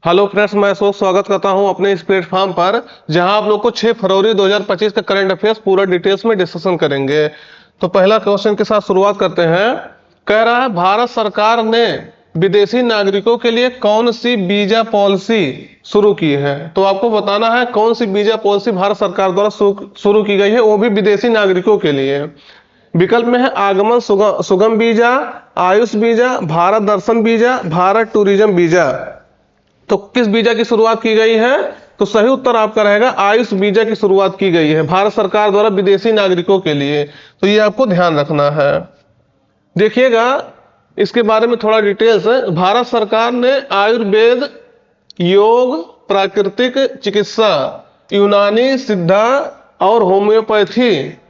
Hello friends, मैं अशोक स्वागत करता हूं अपने इस प्लेटफॉर्म पर जहां आप लोग को 6 फरवरी 2025 का करंट अफेयर्स पूरा डिटेल्स में डिस्कशन करेंगे। तो पहला क्वेश्चन के साथ शुरुआत करते हैं। कह रहा है, भारत सरकार ने विदेशी नागरिकों के लिए कौन सी वीजा पॉलिसी शुरू की है। तो आपको बताना है कौन सी वीजा पॉलिसी भारत सरकार द्वारा शुरू की गई है, वो भी विदेशी नागरिकों के लिए। विकल्प में है आगमन सुगम वीजा, आयुष वीजा, भारत दर्शन वीजा, भारत टूरिज्म वीजा। तो किस वीजा की शुरुआत की गई है? तो सही उत्तर आपका रहेगा आयुष वीजा की शुरुआत की गई है भारत सरकार द्वारा विदेशी नागरिकों के लिए। तो ये आपको ध्यान रखना है। देखिएगा इसके बारे में थोड़ा डिटेल्स है। भारत सरकार ने आयुर्वेद, योग, प्राकृतिक चिकित्सा, यूनानी सिद्धा और होम्योपैथी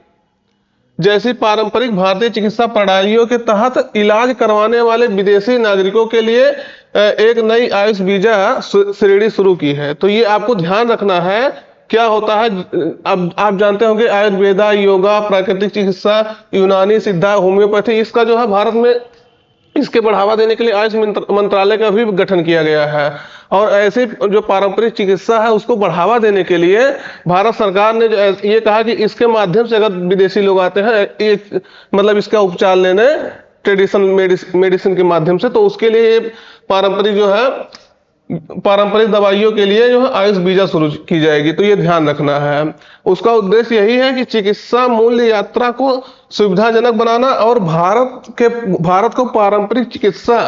जैसी पारंपरिक भारतीय चिकित्सा प्रणालियों के तहत इलाज करवाने वाले विदेशी नागरिकों के लिए एक नई आयुष वीजा श्रेणी शुरू की है। तो ये आपको ध्यान रखना है क्या होता है। अब आप जानते होंगे आयुर्वेदा, योगा, प्राकृतिक चिकित्सा, यूनानी सिद्धा, होम्योपैथी, इसका जो है भारत में इसके बढ़ावा देने के लिए आयुष मंत्रालय का भी गठन किया गया है। और ऐसे जो पारंपरिक चिकित्सा है उसको बढ़ावा देने के लिए भारत सरकार ने ये कहा कि इसके माध्यम से अगर विदेशी लोग आते हैं एक मतलब इसका उपचार लेने ट्रेडिशनल मेडिसिन के माध्यम से, तो उसके लिए पारंपरिक जो है पारंपरिक दवाइयों के लिए जो है आयुष वीजा शुरू की जाएगी। तो ये ध्यान रखना है। उसका उद्देश्य यही है कि चिकित्सा मूल्य यात्रा को सुविधाजनक बनाना और भारत को पारंपरिक चिकित्सा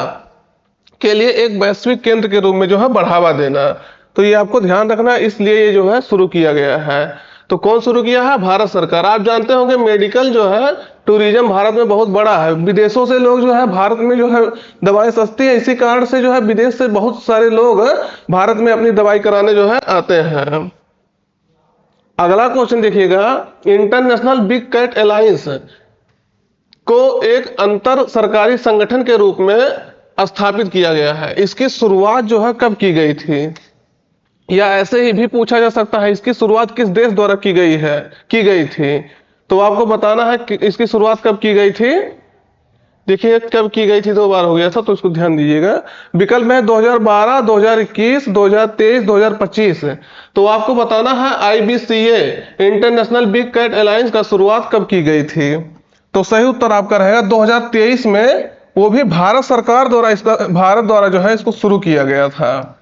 के लिए एक वैश्विक केंद्र के रूप में जो है बढ़ावा देना। तो ये आपको ध्यान रखना है, इसलिए ये जो है शुरू किया गया है। तो कौन शुरू किया है? भारत सरकार। आप जानते होंगे मेडिकल जो है टूरिज्म भारत में बहुत बड़ा है। विदेशों से लोग जो है भारत में जो है दवाएं सस्ती है, इसी कारण से जो है विदेश से बहुत सारे लोग भारत में अपनी दवाई कराने जो है आते हैं। अगला क्वेश्चन देखिएगा, इंटरनेशनल बिग कैट अलायंस को एक अंतर सरकारी संगठन के रूप में स्थापित किया गया है। इसकी शुरुआत जो है कब की गई थी, या ऐसे ही भी पूछा जा सकता है इसकी शुरुआत किस देश द्वारा की गई थी। तो आपको बताना है कि इसकी शुरुआत कब की गई थी। देखिए कब की गई थी, 2 बार हो गया था तो इसको ध्यान दीजिएगा। विकल्प में 2012, 2021, 2023, 2025। तो आपको बताना है IBCA international big cat alliance का शुरुआत कब की गई थी। तो सही उत्तर आपका रहेगा 2023 में। वो भी भारत सरकार द्वारा भारत द्वारा जो है इसको शुरू किया गया था।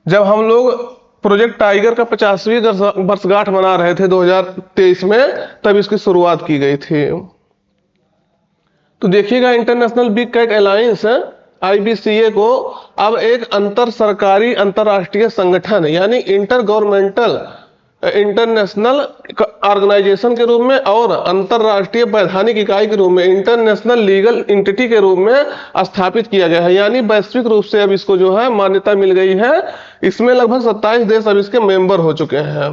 जब हम लोग प्रोजेक्ट टाइगर का 50वीं वर्षगांठ मना रहे थे 2023 में, तब इसकी शुरुआत की गई थी। तो देखिएगा international big cat alliance IBCA को अब एक अंतर सरकारी अंतरराष्ट्रीय संगठन यानी इंटर गवर्नमेंटल इंटरनेशनल ऑर्गेनाइजेशन के रूप में और अंतरराष्ट्रीय वैधानिक इकाई के रूप में इंटरनेशनल लीगल एंटिटी के रूप में स्थापित किया गया है। यानी वैश्विक रूप से अब इसको जो है मान्यता मिल गई है। इसमें लगभग 27 देश अब इसके मेंबर हो चुके हैं,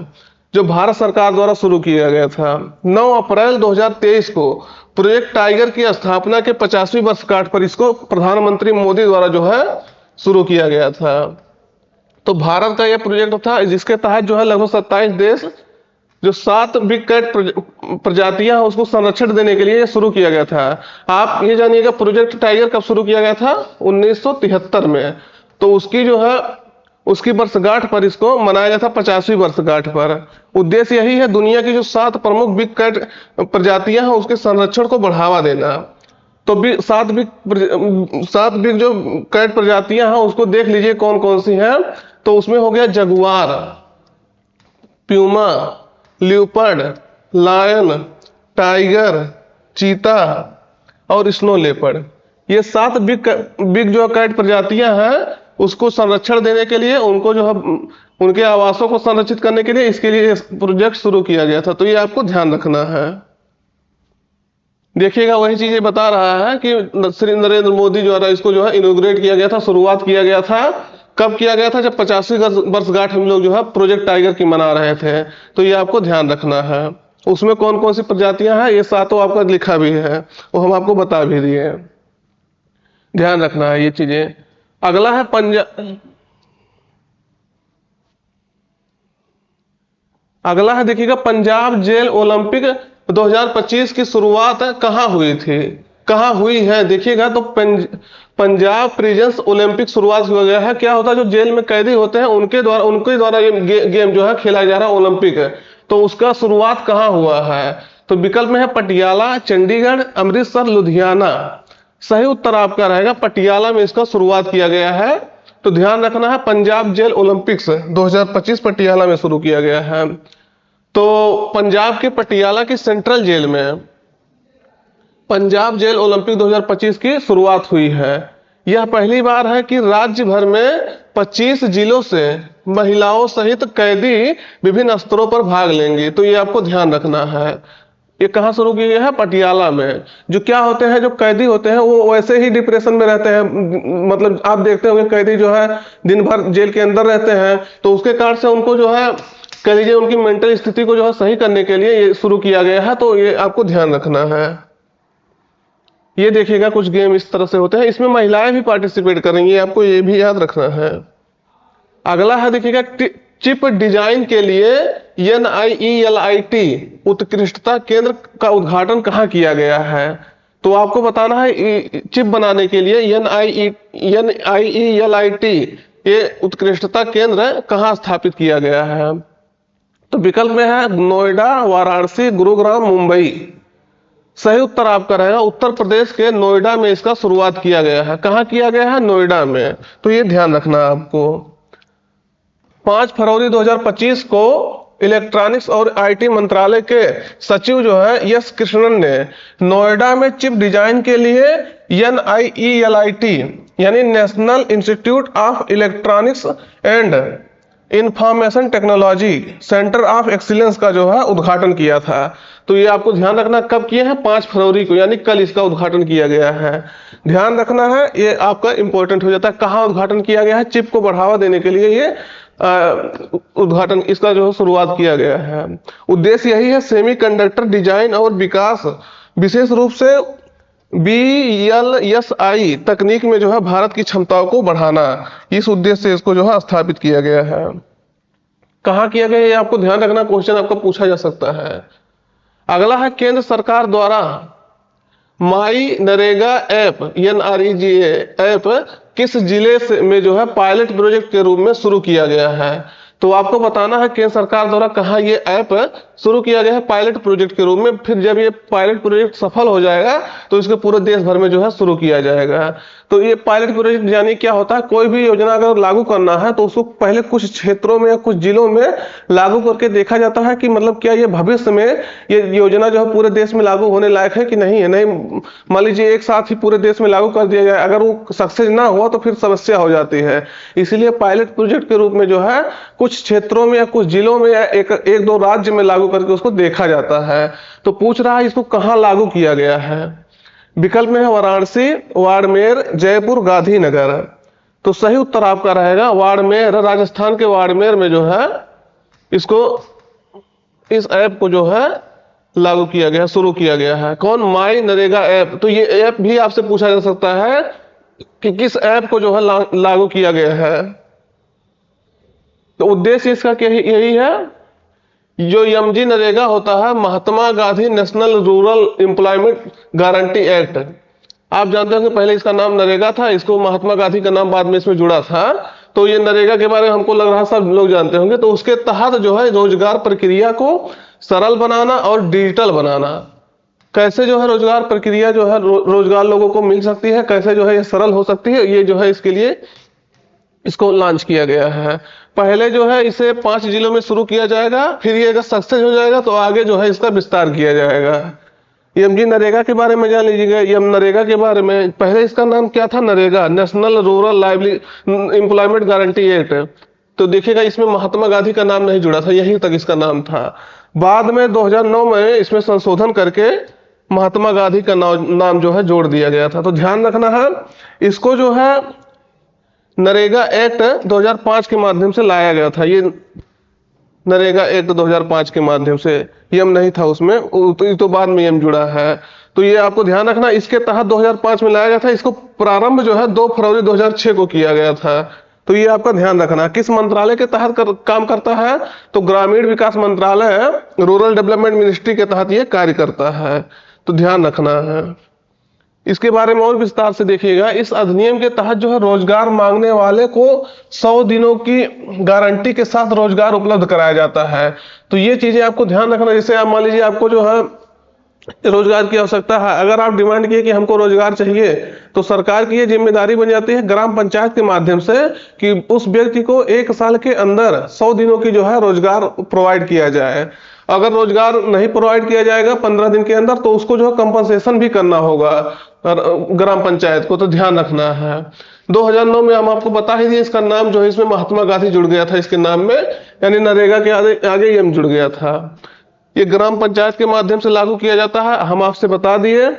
जो भारत सरकार द्वारा शुरू किया गया था। 9 अप्रैल 2023 को प्रोजेक्ट टाइगर की स्थापना के 50वीं वर्षगांठ पर इसको प्रधानमंत्री मोदी द्वारा जो है शुरू किया गया था। तो भारत का यह प्रोजेक्ट था जिसके तहत जो है लगभग 27 देश जो 7 बिग कैट प्रजातियां हैं उसको संरक्षण देने के लिए शुरू किया गया था। आप ये जानिएगा प्रोजेक्ट टाइगर कब शुरू किया गया था? 1973 में। तो उसकी जो है उसकी वर्षगांठ पर इसको मनाया गया था 50वीं वर्षगांठ पर। उद्देश्य यही है दुनिया की जो 7 प्रमुख बिग कैट प्रजातियां हैं उसके संरक्षण को बढ़ावा देना। तो 7 बिग जो कैट प्रजातियां हैं उसको देख लीजिए कौन कौन सी हैं। तो उसमें हो गया jaguar, puma, leopard, lion, tiger, चीता और स्नो लेपर्ड। ये 7 बिग जो कैट प्रजातियां हैं उसको संरक्षण देने के लिए, उनको जो है उनके आवासों को संरक्षित करने के लिए इसके लिए प्रोजेक्ट शुरू किया गया था। तो ये आपको ध्यान रखना है। देखिएगा वही चीजें बता रहा है कि श्री नरेंद्र मोदी द्वारा इसको जो है इनोग्रेट किया गया था, शुरुआत किया गया था। कब किया गया था? जब 50वीं वर्षगांठ हम लोग जो है प्रोजेक्ट टाइगर की मना रहे थे। तो ये आपको ध्यान रखना है। उसमें कौन कौन सी प्रजातियां हैं ये 7 आपका लिखा भी है, वो हम आपको बता भी दिए। ध्यान रखना है ये चीजें। अगला है अगला है देखिएगा पंजाब जेल ओलंपिक 2025 की शुरुआत कहाँ हुई थी। कहाँ हुई है देखिएगा तो पंजाब प्रिजन्स ओलंपिक शुरुआत किया गया है। क्या होता है, जो जेल में कैदी होते हैं उनके द्वारा ये गेम जो है खेला जा रहा है, ओलंपिक है। तो उसका शुरुआत कहाँ हुआ है? तो विकल्प में है पटियाला, चंडीगढ़, अमृतसर, लुधियाना। सही उत्तर आपका रहेगा पटियाला में इसका शुरुआत किया गया है। तो ध्यान रखना है, पंजाब जेल ओलंपिक्स 2025 पटियाला में शुरू किया गया है। तो पंजाब के पटियाला की सेंट्रल जेल में पंजाब जेल ओलंपिक 2025 की शुरुआत हुई है। यह पहली बार है कि राज्य भर में 25 जिलों से महिलाओं सहित कैदी विभिन्न स्तरों पर भाग लेंगे। तो ये आपको ध्यान रखना है। ये कहाँ शुरू किया गया है? पटियाला में। जो क्या होते हैं, जो कैदी होते हैं वो वैसे ही डिप्रेशन में रहते हैं। मतलब आप देखते होंगे कैदी जो है दिन भर जेल के अंदर रहते हैं, तो उसके कारण से उनको जो है कह लीजिए उनकी मेंटल स्थिति को जो है सही करने के लिए ये शुरू किया गया है। तो ये आपको ध्यान रखना है। ये देखिएगा कुछ गेम इस तरह से होते हैं, इसमें महिलाएं भी पार्टिसिपेट करेंगी, आपको ये भी याद रखना है। अगला है देखिएगा चिप डिजाइन के लिए NIELIT उत्कृष्टता केंद्र का उद्घाटन कहाँ किया गया है? तो आपको बताना है चिप बनाने के लिए NIELIT ये उत्कृष्टता केंद्र कहाँ स्थापित किया गया है? तो विकल्प में है नोएडा, वाराणसी, गुरुग्राम, मुंबई। सही उत्तर आपका रहेगा उत्तर प्रदेश के नोएडा में इसका शुरुआत किया गया है। कहाँ किया गया है? नोएडा में। तो ये ध्यान रखना आपको। 5 फरवरी 2025 को इलेक्ट्रॉनिक्स और IT मंत्रालय के सचिव जो है एस कृष्णन ने नोएडा में चिप डिजाइन के लिए NIELIT यानी national institute of electronics and information technology centre of excellence का जो है उद्घाटन किया था। तो ये आपको ध्यान रखना कब किया है? 5 फरवरी को, यानी कल इसका उद्घाटन किया गया है। ध्यान रखना है, ये आपका इंपॉर्टेंट हो जाता है। कहाँ उद्घाटन किया गया है? चिप को बढ़ावा देने के लिए ये उद्घाटन इसका जो शुरुआत किया गया है। उद्देश्य यही है सेमीकंडक्टर डिजाइन और विकास, विशेष रूप से BLSI तकनीक में जो है भारत की क्षमताओं को बढ़ाना, इस उद्देश्य से इसको जो है स्थापित किया गया है। कहाँ किया गया ये आपको ध्यान रखना, क्वेश्चन आपका पूछा जा सकता है। अगला है केंद्र सरकार द्वारा माई नरेगा ऐप NREGA ऐप किस जिले से में जो है पायलट प्रोजेक्ट के रूप में शुरू किया गया है? तो आपको बताना है केंद्र सरकार द्वारा कहाँ ये ऐप शुरू किया गया है पायलट प्रोजेक्ट के रूप में। फिर जब ये पायलट प्रोजेक्ट सफल हो जाएगा तो इसके पूरे देश भर में जो है शुरू किया जाएगा। तो ये पायलट प्रोजेक्ट यानी क्या होता है, कोई भी योजना अगर लागू करना है तो उसको पहले कुछ क्षेत्रों में या कुछ जिलों में लागू करके देखा जाता है कि मतलब क्या ये भविष्य में ये योजना जो है पूरे देश में लागू होने लायक है कि नहीं है। नहीं मान लीजिए एक साथ ही पूरे देश में लागू कर दिया जाए, अगर वो सक्सेस ना हुआ तो फिर समस्या हो जाती है। इसीलिए पायलट प्रोजेक्ट के रूप में जो है कुछ क्षेत्रों में या कुछ जिलों में या एक दो राज्य में लागू करके उसको देखा जाता है। तो पूछ रहा है इसको कहाँ लागू किया गया है? विकल्प में है वाराणसी, बाड़मेर, जयपुर, गांधीनगर। तो सही उत्तर आपका रहेगा बाड़मेर, राजस्थान के बाड़मेर में जो है इसको इस ऐप को जो है लागू किया गया, शुरू किया गया है। कौन? माई नरेगा ऐप। तो ये ऐप भी आपसे पूछा जा सकता है कि किस ऐप को जो है लागू किया गया है। तो उद्देश्य इसका क्या यही है, जो MG नरेगा होता है Mahatma Gandhi national rural employment guarantee act. आप जानते होंगे पहले इसका नाम नरेगा था, इसको महात्मा गांधी का नाम बाद में इसमें जुड़ा था। तो ये नरेगा के बारे में हमको लग रहा सब लोग जानते होंगे। तो उसके तहत जो है रोजगार प्रक्रिया को सरल बनाना और डिजिटल बनाना, कैसे जो है रोजगार प्रक्रिया जो है रोजगार लोगों को मिल सकती है, कैसे जो है ये सरल हो सकती है, ये जो है इसके लिए इसको लॉन्च किया गया है। पहले जो है इसे 5 जिलों में शुरू किया जाएगा, फिर ये अगर सक्सेस हो जाएगा तो आगे जो है इसका विस्तार किया जाएगा। MG नरेगा के बारे में जान लीजिएगा। एम नरेगा के बारे में पहले इसका नाम क्या था? NREGA, national rural lively employment guarantee act. तो देखिएगा इसमें महात्मा गांधी का नाम नहीं जुड़ा था, यहीं तक इसका नाम था। बाद में 2009 में इसमें संशोधन करके महात्मा गांधी का नाम जो है जोड़ दिया गया था। तो ध्यान रखना है, इसको जो है नरेगा एक्ट 2005 के माध्यम से लाया गया था। ये नरेगा एक्ट 2005 के माध्यम से, यम नहीं था उसमें, तो बाद में यम जुड़ा है। तो ये आपको ध्यान रखना, इसके तहत 2005 में लाया गया था। इसको प्रारंभ जो है 2 फरवरी 2006 को किया गया था। तो ये आपका ध्यान रखना। किस मंत्रालय के तहत काम करता है? तो ग्रामीण विकास मंत्रालय, रूरल डेवलपमेंट मिनिस्ट्री के तहत ये कार्य करता है। तो ध्यान रखना है। इसके बारे में और विस्तार से देखिएगा। इस अधिनियम के तहत जो है रोजगार मांगने वाले को 100 दिनों की गारंटी के साथ रोजगार उपलब्ध कराया जाता है। तो ये चीजें आपको ध्यान रखना। जैसे आप मान लीजिए आपको जो है रोजगार की आवश्यकता है, अगर आप डिमांड किए कि हमको रोजगार चाहिए, तो सरकार की ये जिम्मेदारी बन जाती है ग्राम पंचायत के माध्यम से कि उस व्यक्ति को 1 साल के अंदर 100 दिनों की जो है रोजगार प्रोवाइड किया जाए। अगर रोजगार नहीं प्रोवाइड किया जाएगा 15 दिन के अंदर, तो उसको जो है कंपनसेशन भी करना होगा ग्राम पंचायत को। तो ध्यान रखना है। 2009 में हम आपको बता ही दिए, इसका नाम जो है इसमें महात्मा गांधी जुड़ गया था इसके नाम में, यानी नरेगा के आगे ये जुड़ गया था। ये ग्राम पंचायत के माध्यम से लागू किया जाता है, हम आपसे बता दिए।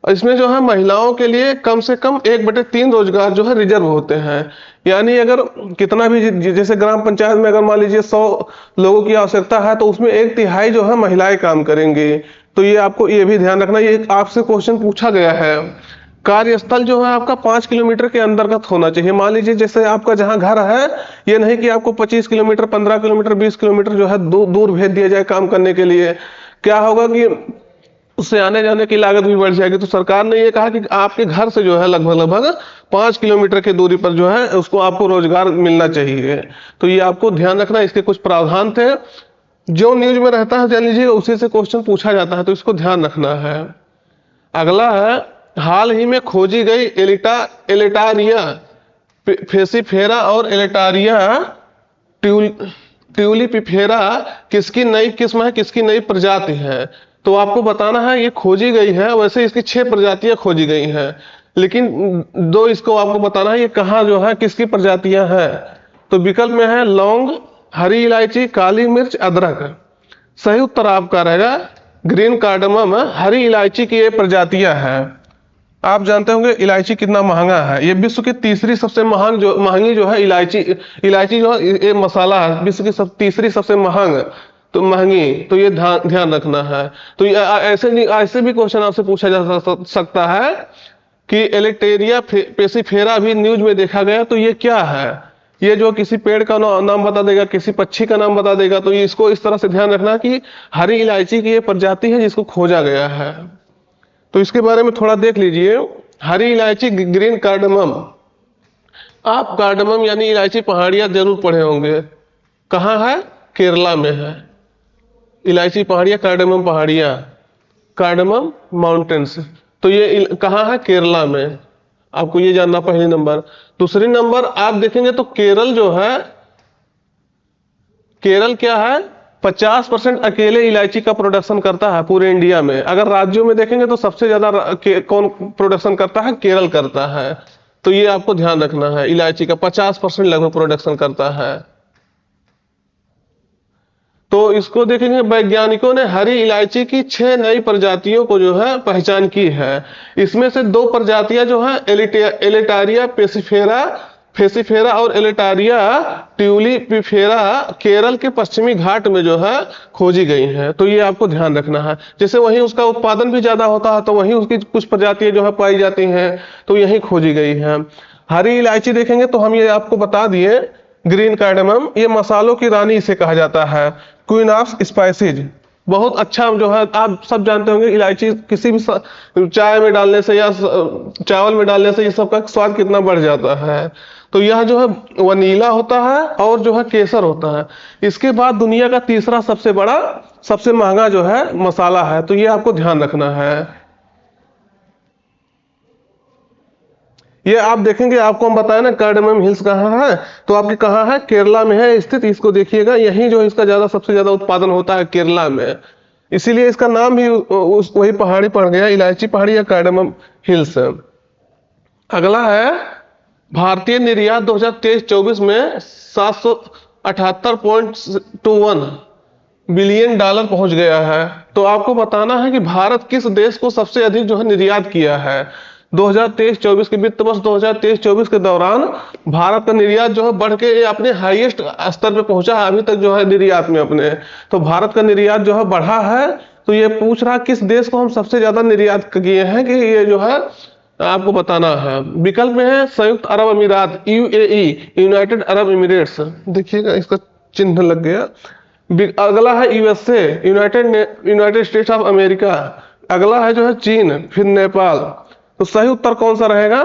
इसमें जो है महिलाओं के लिए कम से कम 1/3 रोजगार जो है रिजर्व होते हैं। यानी अगर कितना भी जैसे ग्राम पंचायत में अगर मान लीजिए 100 लोगों की आवश्यकता है, तो उसमें 1/3 जो है महिलाएं काम करेंगी। तो ये आपको ये भी ध्यान रखना। ये आपसे क्वेश्चन पूछा गया है। कार्यस्थल जो है आपका 5 किलोमीटर के अंतर्गत होना चाहिए। मान लीजिए जैसे आपका जहां घर है, ये नहीं कि आपको 25 किलोमीटर, 15 किलोमीटर, 20 किलोमीटर जो है दूर भेज दिया जाए काम करने के लिए। क्या होगा कि उससे आने जाने की लागत भी बढ़ जाएगी। तो सरकार ने ये कहा कि आपके घर से जो है लगभग 5 किलोमीटर की दूरी पर जो है उसको आपको रोजगार मिलना चाहिए। तो ये आपको ध्यान रखना। इसके कुछ प्रावधान थे, जो न्यूज में रहता है जान लीजिए, उसी से क्वेश्चन पूछा जाता है, तो इसको ध्यान रखना है। अगला है, हाल ही में खोजी गई एलेटारिया फेसिफेरा और एलेटारिया ट्यूलिपिफेरा किसकी नई किस्म है, किसकी नई प्रजाति है? तो आपको बताना है ये खोजी गई है। वैसे इसकी 6 प्रजातियां खोजी गई हैं, लेकिन 2 इसको आपको बताना है ये कहाँ जो है किसकी प्रजातियां हैं। तो विकल्प में है लौंग, हरी इलायची, काली मिर्च, अदरक। सही उत्तर आपका रहेगा ग्रीन कार्डमम, हरी इलायची की ये प्रजातियां हैं। आप जानते होंगे इलायची कितना महंगा है। ये विश्व की तीसरी सबसे महंगी जो है इलायची जो है ये मसाला है, विश्व की तीसरी सबसे महंगी। तो ये ध्यान रखना है। तो ये ऐसे भी क्वेश्चन आपसे पूछा जा सकता है कि एलेटेरिया पेसिफेरा भी न्यूज में देखा गया, तो ये क्या है? ये जो किसी पेड़ का नाम बता देगा, किसी पक्षी का नाम बता देगा। तो इसको इस तरह से ध्यान रखना कि हरी इलायची की ये प्रजाति है जिसको खोजा गया है। तो इसके बारे में थोड़ा देख लीजिए। हरी इलायची ग्रीन कार्डमम। आप कार्डमम यानी इलायची पहाड़ियां जरूर पढ़े होंगे। कहाँ है? केरला में है इलायची पहाड़ियां, कार्डमम पहाड़ियां, कार्डमम माउंटेन्स। तो ये कहाँ है? केरला में। आपको ये जानना पहले नंबर। दूसरी नंबर आप देखेंगे तो केरल जो है, केरल क्या है, 50% अकेले इलायची का प्रोडक्शन करता है पूरे इंडिया में। अगर राज्यों में देखेंगे तो सबसे ज्यादा कौन प्रोडक्शन करता है? केरल करता है। तो ये आपको ध्यान रखना है, इलायची का 50% लगभग प्रोडक्शन करता है। तो इसको देखेंगे, वैज्ञानिकों ने हरी इलायची की 6 नई प्रजातियों को जो है पहचान की है। इसमें से 2 प्रजातियां जो है एलेटारिया फेसिफेरा और एलेटारिया ट्यूलिपिफेरा केरल के पश्चिमी घाट में जो है खोजी गई हैं। तो ये आपको ध्यान रखना है। जैसे वहीं उसका उत्पादन भी ज्यादा होता है, तो वहीं उसकी कुछ प्रजातियां जो है पाई जाती हैं, तो यहीं खोजी गई हैं। हरी इलायची देखेंगे तो हम ये आपको बता दिए, ग्रीन कार्डेमम, ये मसालों की रानी इसे कहा जाता है, क्वीन ऑफ स्पाइसेज। बहुत अच्छा जो है, आप सब जानते होंगे इलायची किसी भी चाय में डालने से या चावल में डालने से ये सबका स्वाद कितना बढ़ जाता है। तो यह जो है वनीला होता है और जो है केसर होता है। इसके बाद दुनिया का तीसरा सबसे बड़ा, सबसे महंगा जो है मसाला है। तो ये आपको ध्यान रखना है। ये आप देखेंगे, आपको हम बताए ना कार्डेमम हिल्स कहाँ है, तो आपके कहाँ है? केरला में है स्थित। इसको देखिएगा, यही जो इसका सबसे ज्यादा उत्पादन होता है केरला में, इसीलिए इसका नाम भी वही पहाड़ी पड़ गया, इलायची पहाड़ी या कार्डेमम हिल्स। अगला है, भारतीय निर्यात 2023-24 में 778.21 बिलियन डॉलर पहुंच गया है। तो आपको बताना है कि भारत किस देश को सबसे अधिक जो है निर्यात किया है। 2023-24 के वित्त वर्ष 2023-24 के दौरान भारत का निर्यात जो है बढ़ के अपने हाईएस्ट स्तर पे पहुंचा है अभी तक जो है निर्यात में अपने। तो भारत का निर्यात जो है बढ़ा है। तो ये पूछ रहा किस देश को हम सबसे ज्यादा निर्यात किए हैं, कि ये जो है आपको बताना है। विकल्प में है संयुक्त अरब अमीरात, यूएई, यूनाइटेड अरब एमिरेट्स। देखिएगा इसका चिन्ह लग गया। अगला है USA, United states of America. अगला है जो है चीन, फिर नेपाल, तो सही उत्तर कौन सा रहेगा?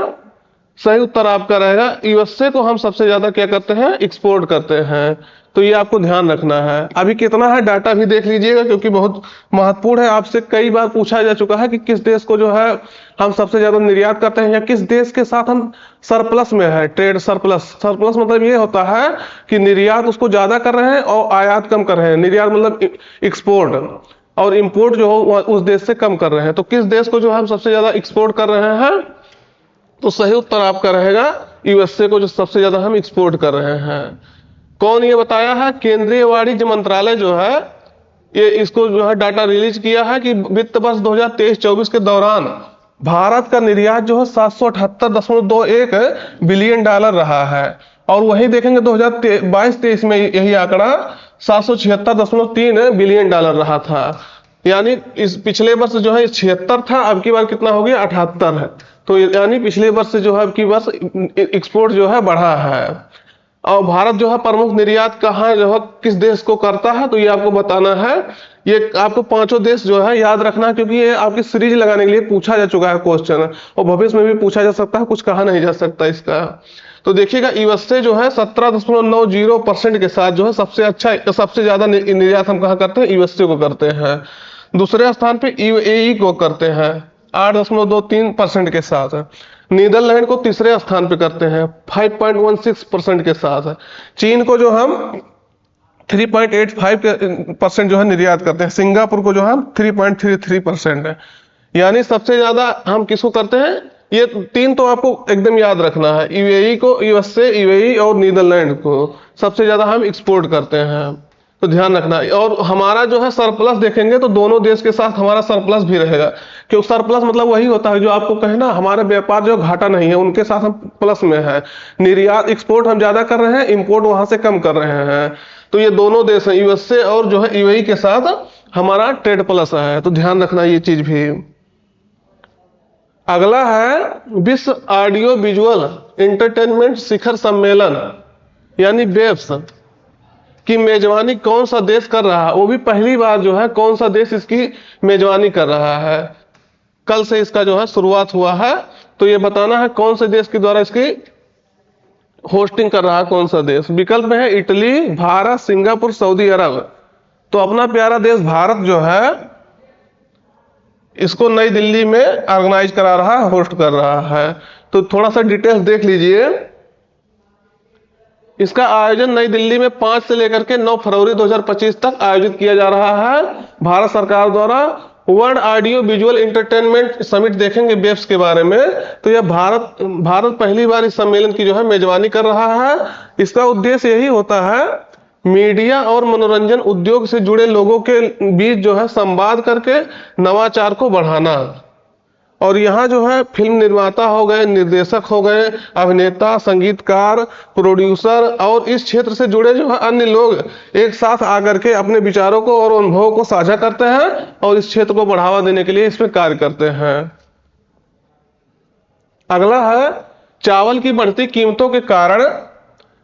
सही उत्तर आपका रहेगा यूएसए को हम सबसे ज्यादा क्या करते हैं? एक्सपोर्ट करते हैं। तो ये आपको ध्यान रखना है। अभी कितना है डाटा भी देख लीजिएगा, क्योंकि बहुत महत्वपूर्ण है। आपसे कई बार पूछा जा चुका है कि किस देश को जो है हम सबसे ज्यादा निर्यात करते हैं, या किस देश के साथ हम सरप्लस में है, ट्रेड सरप्लस। सरप्लस मतलब ये होता है कि निर्यात उसको ज्यादा कर रहे हैं और आयात कम कर रहे हैं। निर्यात मतलब एक्सपोर्ट, और इंपोर्ट जो हो उस देश से कम कर रहे हैं। तो किस देश को जो हम सबसे ज्यादा एक्सपोर्ट कर रहे हैं? तो सही उत्तर आपका रहेगा यूएसए को जो सबसे ज्यादा हम एक्सपोर्ट कर रहे हैं। कौन ये बताया है? केंद्रीय वाणिज्य मंत्रालय जो है ये इसको जो है डाटा रिलीज किया है कि वित्त वर्ष 2023-24 के दौरान भारत का निर्यात जो है 778.21 बिलियन डॉलर रहा है। और वही देखेंगे 2022-23 में यही आंकड़ा 776.3 बिलियन डॉलर रहा था। यानी इस पिछले वर्ष जो है 76 था, अब की बार कितना हो गया? 78 है। तो यानी पिछले वर्ष से जो है अब की वर्ष एक्सपोर्ट जो है बढ़ा है। और भारत जो है प्रमुख निर्यात कहाँ जो है किस देश को करता है? तो ये आपको बताना है। ये आपको पांचों देश जो है याद रखना है, क्योंकि ये आपकी सीरीज लगाने के लिए पूछा जा चुका है क्वेश्चन, और भविष्य में भी पूछा जा सकता है, कुछ कहा नहीं जा सकता इसका। तो देखिएगा यूएसए जो है 17.90% के साथ जो है सबसे अच्छा, सबसे ज्यादा निर्यात हम कहाँ करते हैं? यूएसए को करते हैं। दूसरे स्थान पे यूएई को करते हैं 8.23% के साथ। नीदरलैंड को तीसरे स्थान पे करते हैं 5.16% के साथ। चीन को जो हम 3.85% जो है निर्यात करते हैं। सिंगापुर को जो हम 3.33% है। यानी सबसे ज्यादा हम किसको करते हैं? ये तीन तो आपको एकदम याद रखना है, यूएई को, यूएसए, यूएई और नीदरलैंड को सबसे ज्यादा हम एक्सपोर्ट करते हैं। तो ध्यान रखना। और हमारा जो है सरप्लस देखेंगे तो दोनों देश के साथ हमारा सरप्लस भी रहेगा, क्योंकि सरप्लस मतलब वही होता है जो आपको कहे ना, हमारा व्यापार जो घाटा नहीं है, उनके साथ हम प्लस में है। निर्यात एक्सपोर्ट हम ज्यादा कर रहे हैं, इंपोर्ट वहां से कम कर रहे हैं। तो ये दोनों देश हैं, यूएसए और जो है यूएई के साथ हमारा ट्रेड प्लस है। तो ध्यान रखना ये चीज भी। अगला है विश्व ऑडियो विजुअल इंटरटेनमेंट शिखर सम्मेलन यानी वेब्स की मेजबानी कौन सा देश कर रहा है? वो भी पहली बार जो है कौन सा देश इसकी मेजबानी कर रहा है? कल से इसका जो है शुरुआत हुआ है। तो ये बताना है कौन से देश के द्वारा इसकी होस्टिंग कर रहा है, कौन सा देश। विकल्प में है इटली, भारत, सिंगापुर, सऊदी अरब। तो अपना प्यारा देश भारत जो है इसको नई दिल्ली में ऑर्गेनाइज करा रहा है, होस्ट कर रहा है। तो थोड़ा सा डिटेल्स देख लीजिए। इसका आयोजन नई दिल्ली में 5 से लेकर के 9 फरवरी 2025 तक आयोजित किया जा रहा है भारत सरकार द्वारा। World audio visual entertainment summit देखेंगे वेब्स के बारे में। तो यह भारत पहली बार इस सम्मेलन की जो है मेजबानी कर रहा है। इसका उद्देश्य यही होता है मीडिया और मनोरंजन उद्योग से जुड़े लोगों के बीच जो है संवाद करके नवाचार को बढ़ाना। और यहाँ जो है फिल्म निर्माता हो गए, निर्देशक हो गए, अभिनेता, संगीतकार, प्रोड्यूसर और इस क्षेत्र से जुड़े जो है अन्य लोग एक साथ आकर के अपने विचारों को और अनुभवों को साझा करते हैं और इस क्षेत्र को बढ़ावा देने के लिए इसमें कार्य करते हैं। अगला है चावल की बढ़ती कीमतों के कारण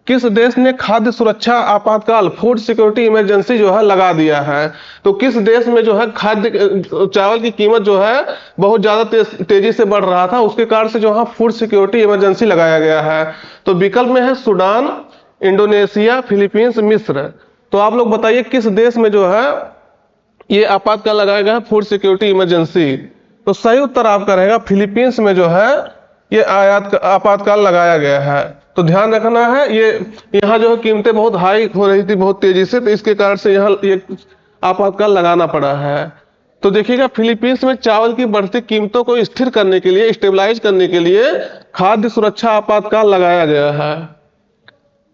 किस देश ने खाद्य सुरक्षा आपातकाल फूड सिक्योरिटी इमरजेंसी जो है लगा दिया है? तो किस देश में जो है चावल की कीमत जो है बहुत ज्यादा तेजी से बढ़ रहा था, उसके कारण से जो है फूड सिक्योरिटी इमरजेंसी लगाया गया है। तो विकल्प में है सूडान, इंडोनेशिया, फिलीपींस, मिस्र। तो आप लोग बताइए किस देश में जो है ये आपातकाल लगाया गया है, फूड सिक्योरिटी इमरजेंसी? तो सही उत्तर आपका रहेगा फिलीपींस में जो है ये आपातकाल लगाया गया है। तो ध्यान रखना है, ये यहाँ जो है कीमतें बहुत हाई हो रही थी बहुत तेजी से, तो इसके कारण से यहाँ ये आपातकाल लगाना पड़ा है। तो देखिएगा फिलीपींस में चावल की बढ़ती कीमतों को स्थिर करने के लिए, स्टेबलाइज करने के लिए खाद्य सुरक्षा आपातकाल लगाया गया है।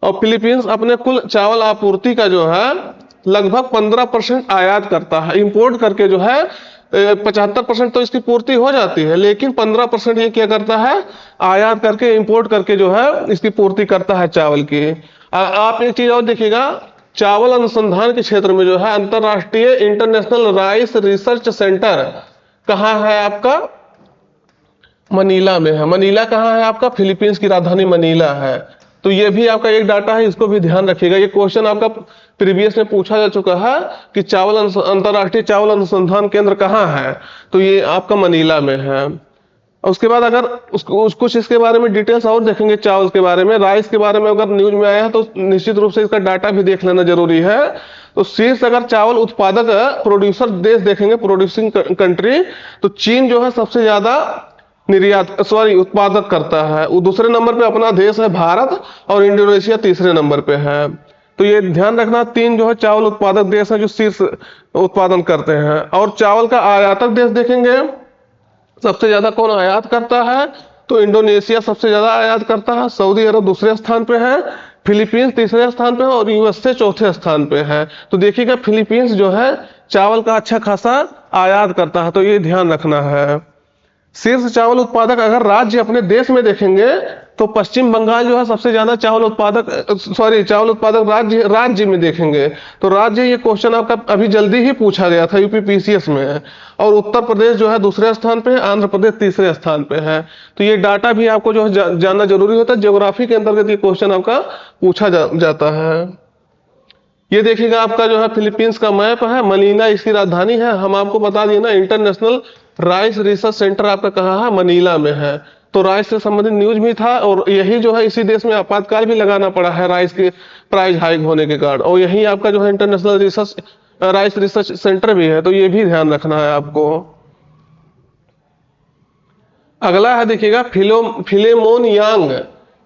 और फिलीपींस अपने कुल चावल आपूर्ति का जो है लगभग 15% आयात करता है। इंपोर्ट करके जो है 75% तो इसकी पूर्ति हो जाती है, लेकिन 15% ये क्या करता है? आयात करके, इंपोर्ट करके जो है इसकी पूर्ति करता है चावल की। आप एक चीज और देखिएगा, चावल अनुसंधान के क्षेत्र में जो है अंतरराष्ट्रीय इंटरनेशनल राइस रिसर्च सेंटर कहाँ है आपका? मनीला में है। मनीला कहाँ है आपका? फिलीपींस की राजधानी मनीला है। तो ये भी आपका एक डाटा है, इसको भी ध्यान रखिएगा। ये क्वेश्चन आपका प्रीवियस में पूछा जा चुका है कि अंतरराष्ट्रीय चावल अनुसंधान केंद्र कहाँ है? तो ये आपका मनीला में है। उसके बाद अगर उसको कुछ इसके बारे में डिटेल्स और देखेंगे, चावल के बारे में, राइस के बारे में अगर न्यूज में आया है तो निश्चित रूप से इसका डाटा भी देख लेना जरूरी है। तो शीर्ष अगर चावल उत्पादक प्रोड्यूसर देश देखेंगे, प्रोड्यूसिंग कंट्री, तो चीन जो है सबसे ज्यादा उत्पादक करता है। वो दूसरे नंबर पे अपना देश है भारत, और इंडोनेशिया तीसरे नंबर पे है। तो ये ध्यान रखना, तीन जो है चावल उत्पादक देश है जो शीर्ष उत्पादन करते हैं। और चावल का आयातक देश देखेंगे, सबसे ज्यादा कौन आयात करता है, तो इंडोनेशिया सबसे ज्यादा आयात करता है, सऊदी अरब दूसरे स्थान पे है, फिलीपींस तीसरे स्थान पे है, और यूएसए चौथे स्थान पे है। तो देखिएगा फिलीपींस जो है चावल का अच्छा खासा आयात करता है, तो ये ध्यान रखना है। शीर्ष चावल उत्पादक अगर राज्य अपने देश में देखेंगे तो पश्चिम बंगाल जो है सबसे ज्यादा चावल उत्पादक राज्य में देखेंगे तो राज्य, ये क्वेश्चन आपका अभी जल्दी ही पूछा गया था यूपीपीसीएस में। और उत्तर प्रदेश जो है दूसरे स्थान पे है, आंध्र प्रदेश तीसरे स्थान पे है। तो ये डाटा भी आपको जो है जानना जरूरी होता है, ज्योग्राफी के अंतर्गत ये क्वेश्चन आपका पूछा जाता है। ये देखिएगा आपका जो है फिलीपींस का मैप है, मनीला इसकी राजधानी है। हम आपको बता दिए ना, इंटरनेशनल राइस रिसर्च सेंटर आपका कहाँ है, मनीला में है। तो राइस से संबंधित न्यूज भी था, और यही जो है इसी देश में आपातकाल भी लगाना पड़ा है राइस के प्राइस हाइक होने के कारण। और यही आपका जो है इंटरनेशनल राइस रिसर्च सेंटर भी है, तो ये भी ध्यान रखना है आपको। अगला है देखिएगा फिलेमोन यांग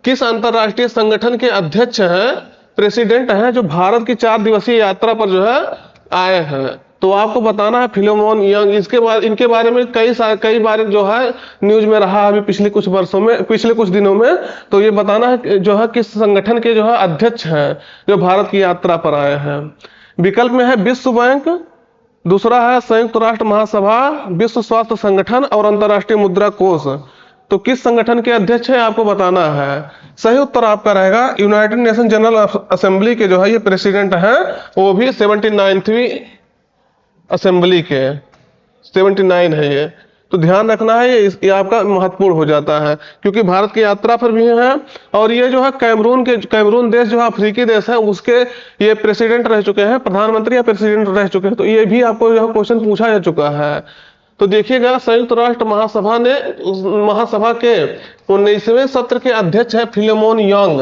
किस अंतरराष्ट्रीय संगठन के अध्यक्ष हैं, प्रेसिडेंट हैं, जो भारत की 4 दिवसीय यात्रा पर जो है आए हैं। तो आपको बताना है फिलेमोन यांग, इनके बारे में कई बार जो है न्यूज में रहा है अभी पिछले कुछ दिनों में। तो ये बताना है जो है किस संगठन के जो है अध्यक्ष हैं जो भारत की यात्रा पर आए हैं। विकल्प में है विश्व बैंक, दूसरा है संयुक्त राष्ट्र महासभा, विश्व स्वास्थ्य संगठन और अंतर्राष्ट्रीय मुद्रा कोष। तो किस संगठन के अध्यक्ष है आपको बताना है। सही उत्तर आपका रहेगा यूनाइटेड नेशन जनरल असेंबली के जो है ये प्रेसिडेंट हैं, वो भी 79वीं असेंबली के 79 है ये। तो ध्यान रखना है, ये आपका महत्वपूर्ण हो जाता है क्योंकि भारत की यात्रा पर भी है। और ये जो है कैमरून देश जो है अफ्रीकी देश है, उसके ये प्रेसिडेंट रह चुके हैं, प्रधानमंत्री या प्रेसिडेंट रह चुके हैं। तो ये भी आपको जो है क्वेश्चन पूछा जा चुका है। तो देखिएगा संयुक्त राष्ट्र महासभा के 19वें सत्र के अध्यक्ष है फिलेमोन यांग।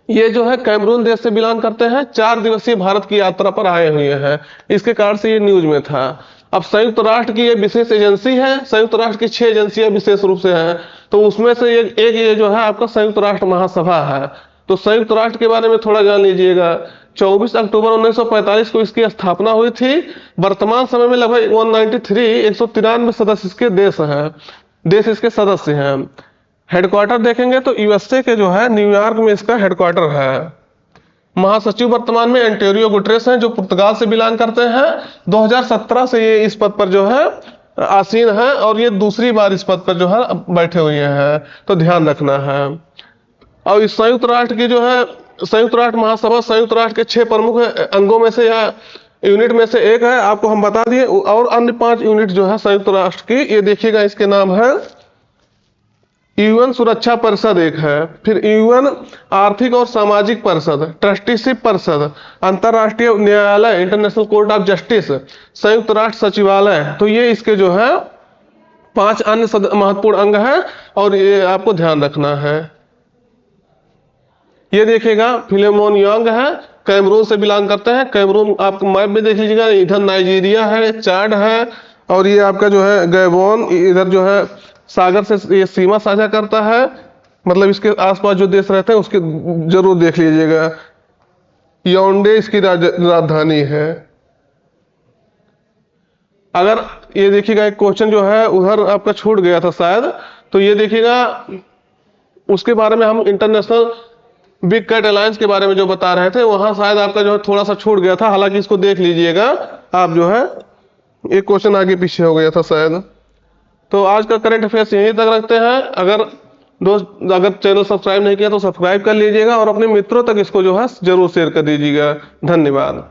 ये जो है कैमरून देश से बिलोंग करते हैं, 4 दिवसीय भारत की यात्रा पर आए हुए हैं, इसके कारण से ये न्यूज में था। अब संयुक्त राष्ट्र की ये विशेष एजेंसी है, संयुक्त राष्ट्र की 6 एजेंसियां विशेष रूप से हैं, तो उसमें से एक ये जो है आपका संयुक्त राष्ट्र महासभा है। तो संयुक्त राष्ट्र के बारे में थोड़ा जान लीजिएगा। 24 अक्टूबर 1945 को इसकी स्थापना हुई थी। वर्तमान समय में लगभग 193 सदस्य इसके देश इसके सदस्य हैं। हेडक्वार्टर देखेंगे तो यूएसए के जो है न्यूयॉर्क में इसका हेडक्वार्टर है। महासचिव वर्तमान में एंटोनियो गुटेरेस हैं जो पुर्तगाल से बिलोंग करते हैं। 2017 से ये इस पद पर जो है आसीन है, और ये दूसरी बार इस पद पर जो है बैठे हुए हैं, तो ध्यान रखना है। और इस संयुक्त राष्ट्र की जो है संयुक्त राष्ट्र महासभा संयुक्त राष्ट्र के 6 प्रमुख अंगों में से या यूनिट में से एक है, आपको हम बता दिए। और अन्य 5 यूनिट जो है संयुक्त राष्ट्र की, ये देखिएगा इसके नाम है यूएन सुरक्षा परिषद एक है, फिर यूएन आर्थिक और सामाजिक परिषद, ट्रस्टीशिप परिषद, अंतरराष्ट्रीय न्यायालय इंटरनेशनल कोर्ट ऑफ जस्टिस, संयुक्त राष्ट्र सचिवालय। तो ये इसके जो है 5 अन्य महत्वपूर्ण अंग हैं, और ये आपको ध्यान रखना है। ये देखिएगा फिलेमोन यांग है, कैमरून से बिलोंग करते हैं। कैमरून आपको मैप में देख लीजिएगा, इधर नाइजीरिया है, चाड है, और ये आपका जो है गैबोन इधर जो है सागर से ये सीमा साझा करता है, मतलब इसके आसपास जो देश रहते हैं उसके जरूर देख लीजिएगा। याओंडे इसकी राजधानी है। अगर ये देखिएगा एक क्वेश्चन जो है उधर आपका छूट गया था शायद, तो ये देखिएगा उसके बारे में हम इंटरनेशनल बिग कैट अलायंस के बारे में जो बता रहे थे, वहां शायद आपका जो है थोड़ा सा छूट गया था। हालांकि इसको देख लीजिएगा आप, जो है एक क्वेश्चन आगे पीछे हो गया था शायद। तो आज का करंट अफेयर्स यहीं तक रखते हैं। अगर चैनल सब्सक्राइब नहीं किया तो सब्सक्राइब कर लीजिएगा, और अपने मित्रों तक इसको जो है जरूर शेयर कर दीजिएगा। धन्यवाद।